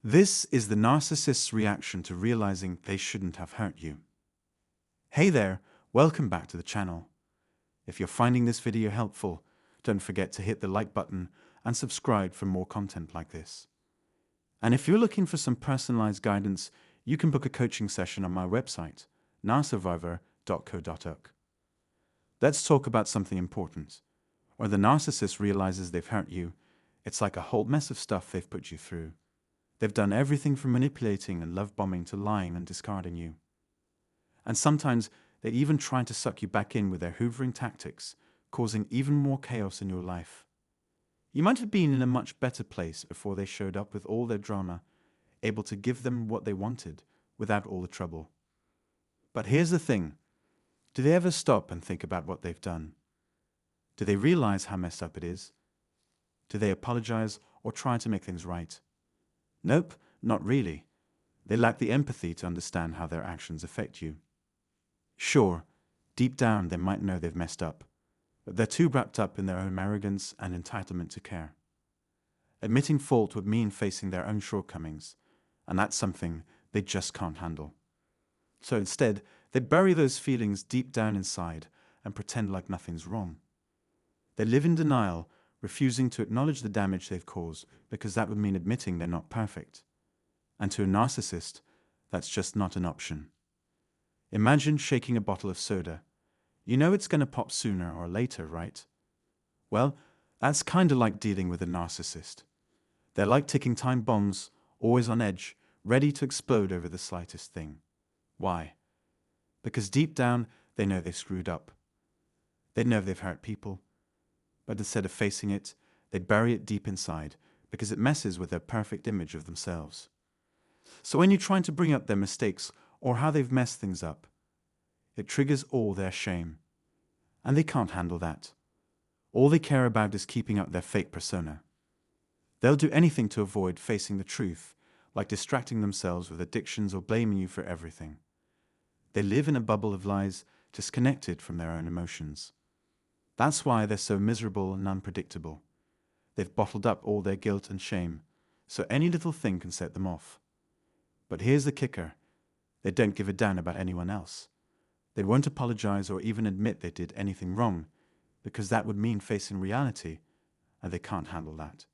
This is the narcissist's reaction to realizing they shouldn't have hurt you. Hey there, welcome back to the channel. If you're finding this video helpful, don't forget to hit the like button and subscribe for more content like this. And if you're looking for some personalized guidance, you can book a coaching session on my website, narsurvivor.co.uk. Let's talk about something important. When the narcissist realizes they've hurt you, it's like a whole mess of stuff they've put you through. They've done everything from manipulating and love bombing to lying and discarding you. And sometimes they even try to suck you back in with their hoovering tactics, causing even more chaos in your life. You might have been in a much better place before they showed up with all their drama, able to give them what they wanted without all the trouble. But here's the thing. Do they ever stop and think about what they've done? Do they realize how messed up it is? Do they apologize or try to make things right? Nope, not really. They lack the empathy to understand how their actions affect you. Sure, deep down they might know they've messed up, but they're too wrapped up in their own arrogance and entitlement to care. Admitting fault would mean facing their own shortcomings, and that's something they just can't handle. So instead, they bury those feelings deep down inside and pretend like nothing's wrong. They live in denial, refusing to acknowledge the damage they've caused because that would mean admitting they're not perfect. And to a narcissist, that's just not an option. Imagine shaking a bottle of soda. You know it's going to pop sooner or later, right? Well, that's kind of like dealing with a narcissist. They're like ticking time bombs, always on edge, ready to explode over the slightest thing. Why? Because deep down, they know they've screwed up. They know they've hurt people. But instead of facing it, they bury it deep inside because it messes with their perfect image of themselves. So when you're trying to bring up their mistakes or how they've messed things up, it triggers all their shame. And they can't handle that. All they care about is keeping up their fake persona. They'll do anything to avoid facing the truth, like distracting themselves with addictions or blaming you for everything. They live in a bubble of lies, disconnected from their own emotions. That's why they're so miserable and unpredictable. They've bottled up all their guilt and shame, so any little thing can set them off. But here's the kicker. They don't give a damn about anyone else. They won't apologize or even admit they did anything wrong, because that would mean facing reality, and they can't handle that.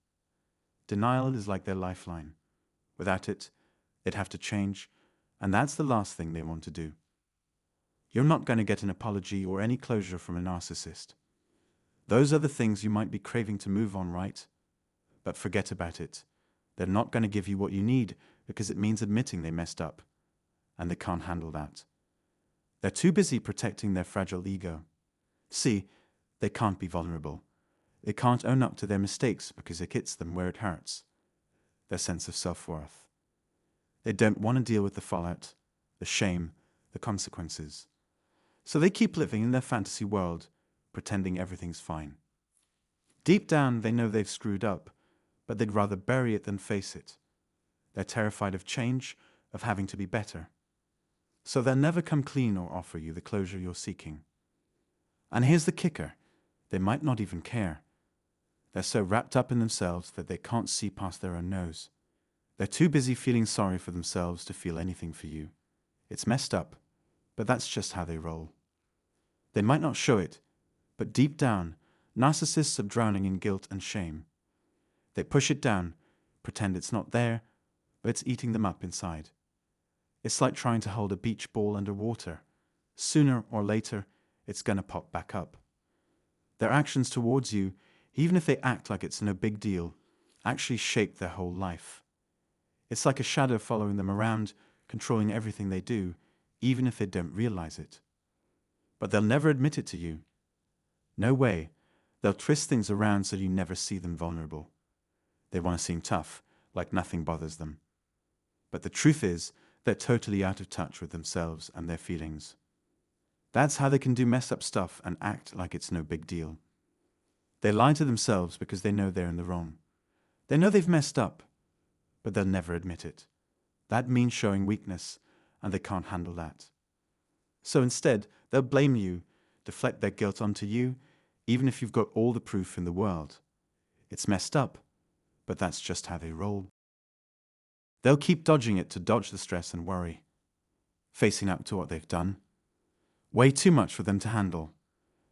Denial is like their lifeline. Without it, they'd have to change, and that's the last thing they want to do. You're not going to get an apology or any closure from a narcissist. Those are the things you might be craving to move on, right? But forget about it. They're not going to give you what you need because it means admitting they messed up, and they can't handle that. They're too busy protecting their fragile ego. See, they can't be vulnerable. They can't own up to their mistakes because it hits them where it hurts, their sense of self-worth. They don't want to deal with the fallout, the shame, the consequences. So they keep living in their fantasy world, pretending everything's fine. Deep down, they know they've screwed up, but they'd rather bury it than face it. They're terrified of change, of having to be better. So they'll never come clean or offer you the closure you're seeking. And here's the kicker. They might not even care. They're so wrapped up in themselves that they can't see past their own nose. They're too busy feeling sorry for themselves to feel anything for you. It's messed up, but that's just how they roll. They might not show it, but deep down, narcissists are drowning in guilt and shame. They push it down, pretend it's not there, but it's eating them up inside. It's like trying to hold a beach ball underwater. Sooner or later, it's going to pop back up. Their actions towards you, even if they act like it's no big deal, actually shape their whole life. It's like a shadow following them around, controlling everything they do, even if they don't realize it. But they'll never admit it to you. No way. They'll twist things around so you never see them vulnerable. They want to seem tough, like nothing bothers them. But the truth is, they're totally out of touch with themselves and their feelings. That's how they can do messed up stuff and act like it's no big deal. They lie to themselves because they know they're in the wrong. They know they've messed up, but they'll never admit it. That means showing weakness, and they can't handle that. So instead, they'll blame you, deflect their guilt onto you, even if you've got all the proof in the world. It's messed up, but that's just how they roll. They'll keep dodging it to dodge the stress and worry, facing up to what they've done. Way too much for them to handle.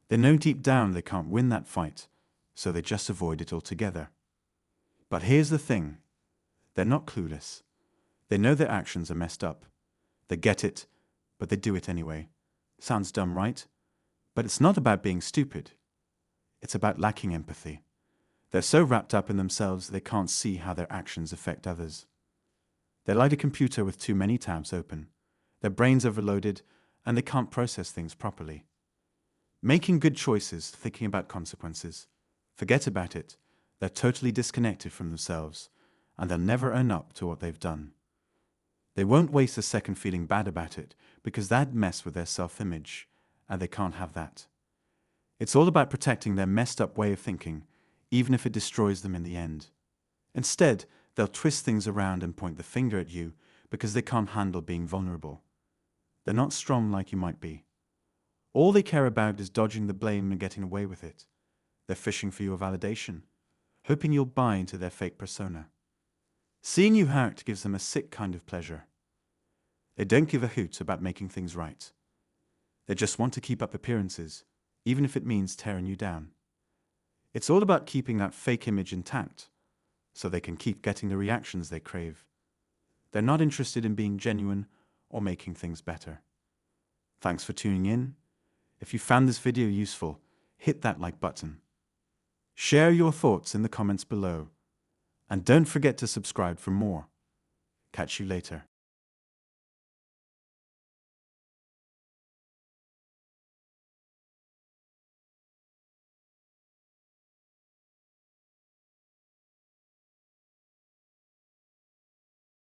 They know deep down they can't win that fight, so they just avoid it altogether. But here's the thing. They're not clueless. They know their actions are messed up. They get it, but they do it anyway. Sounds dumb, right? But it's not about being stupid. It's about lacking empathy. They're so wrapped up in themselves they can't see how their actions affect others. They're like a computer with too many tabs open. Their brains overloaded, and they can't process things properly. Making good choices, thinking about consequences. Forget about it. They're totally disconnected from themselves, and they'll never own up to what they've done. They won't waste a second feeling bad about it, because that'd mess with their self-image, and they can't have that. It's all about protecting their messed up way of thinking, even if it destroys them in the end. Instead, they'll twist things around and point the finger at you because they can't handle being vulnerable. They're not strong like you might be. All they care about is dodging the blame and getting away with it. They're fishing for your validation, hoping you'll buy into their fake persona. Seeing you act gives them a sick kind of pleasure. They don't give a hoot about making things right. They just want to keep up appearances, even if it means tearing you down. It's all about keeping that fake image intact, so they can keep getting the reactions they crave. They're not interested in being genuine or making things better. Thanks for tuning in. If you found this video useful, hit that like button. Share your thoughts in the comments below. And don't forget to subscribe for more. Catch you later.